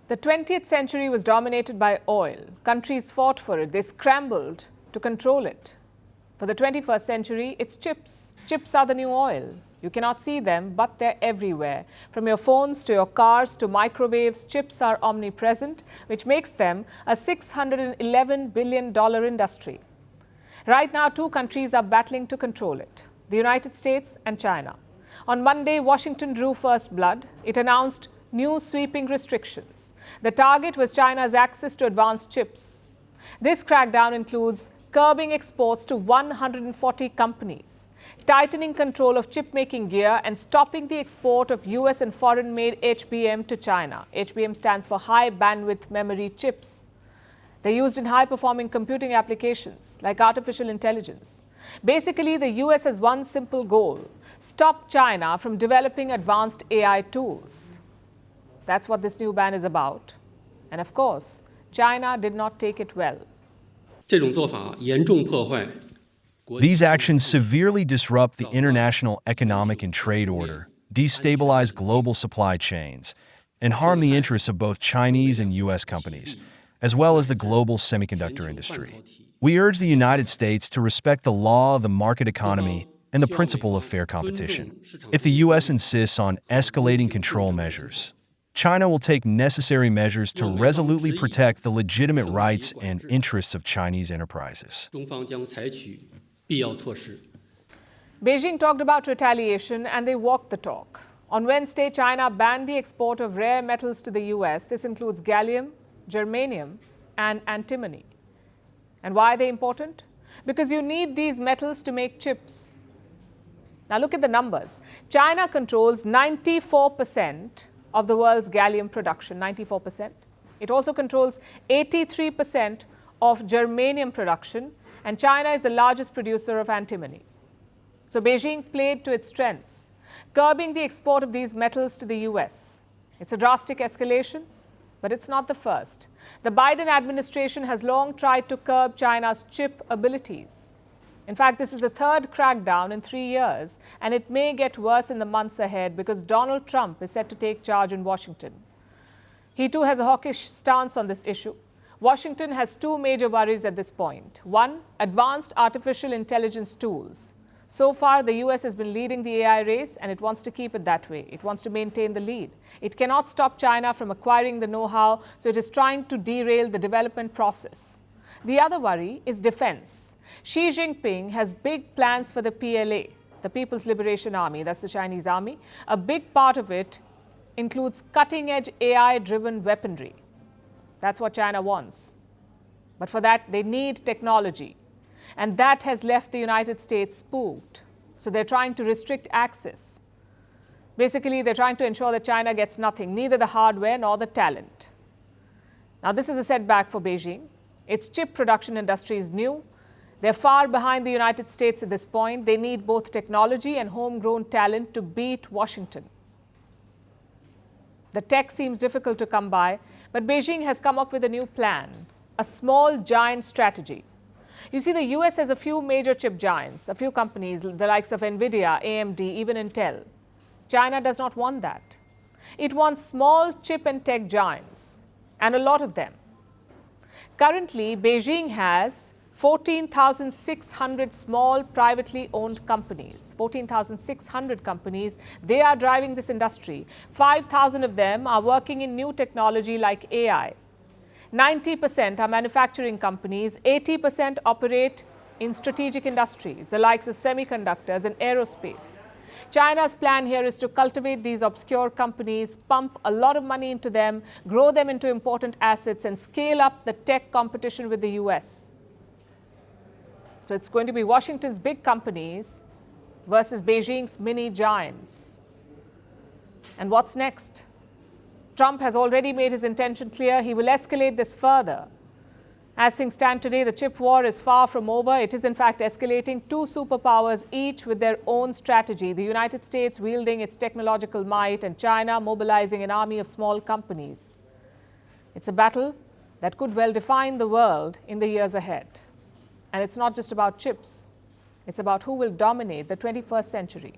The 20th century was dominated by oil. Countries fought for it. They scrambled to control it. For the 21st century, it's chips. Chips are the new oil. You cannot see them, but they're everywhere. From your phones to your cars to microwaves, chips are omnipresent, which makes them a $611 billion industry. Right now, two countries are battling to control it: the United States and China. On Monday, Washington drew first blood. It announced new sweeping restrictions. The target was China's access to advanced chips. This crackdown includes curbing exports to 140 companies, tightening control of chip-making gear, and stopping the export of US and foreign-made HBM to China. HBM stands for high bandwidth memory chips. They're used in high-performing computing applications like artificial intelligence. Basically, the US has one simple goal: stop China from developing advanced AI tools. That's what this new ban is about. And of course, China did not take it well. These actions severely disrupt the international economic and trade order, destabilize global supply chains, and harm the interests of both Chinese and U.S. companies, as well as the global semiconductor industry. We urge the United States to respect the law of the market economy and the principle of fair competition. If the U.S. insists on escalating control measures, China will take necessary measures to resolutely protect the legitimate rights and interests of Chinese enterprises. Beijing talked about retaliation and they walked the talk. On Wednesday, China banned the export of rare metals to the US. This includes gallium, germanium, and antimony. And why are they important? Because you need these metals to make chips. Now look at the numbers. China controls 94% of the world's gallium production, 94%. It also controls 83% of germanium production, and China is the largest producer of antimony. So Beijing played to its strengths, curbing the export of these metals to the US. It's a drastic escalation, but it's not the first. The Biden administration has long tried to curb China's chip abilities. In fact, this is the third crackdown in 3 years, and it may get worse in the months ahead because Donald Trump is set to take charge in Washington. He too has a hawkish stance on this issue. Washington has two major worries at this point. One, advanced artificial intelligence tools. So far, the US has been leading the AI race, and it wants to keep it that way. It wants to maintain the lead. It cannot stop China from acquiring the know-how, so it is trying to derail the development process. The other worry is defense. Xi Jinping has big plans for the PLA, the People's Liberation Army, that's the Chinese army. A big part of it includes cutting-edge AI-driven weaponry. That's what China wants. But for that, they need technology. And that has left the United States spooked. So they're trying to restrict access. Basically, they're trying to ensure that China gets nothing, neither the hardware nor the talent. Now, this is a setback for Beijing. Its chip production industry is new. They're far behind the United States at this point. They need both technology and homegrown talent to beat Washington. The tech seems difficult to come by, but Beijing has come up with a new plan, a small giant strategy. You see, the US has a few major chip giants, a few companies, the likes of NVIDIA, AMD, even Intel. China does not want that. It wants small chip and tech giants, and a lot of them. Currently, Beijing has 14,600 small privately owned companies, 14,600 companies. They are driving this industry. 5,000 of them are working in new technology like AI. 90% are manufacturing companies. 80% operate in strategic industries, the likes of semiconductors and aerospace. China's plan here is to cultivate these obscure companies, pump a lot of money into them, grow them into important assets, and scale up the tech competition with the US. So it's going to be Washington's big companies versus Beijing's mini giants. And what's next? Trump has already made his intention clear. He will escalate this further. As things stand today, the chip war is far from over. It is in fact escalating. Two superpowers, each with their own strategy. The United States wielding its technological might and China mobilizing an army of small companies. It's a battle that could well define the world in the years ahead. And it's not just about chips. It's about who will dominate the 21st century.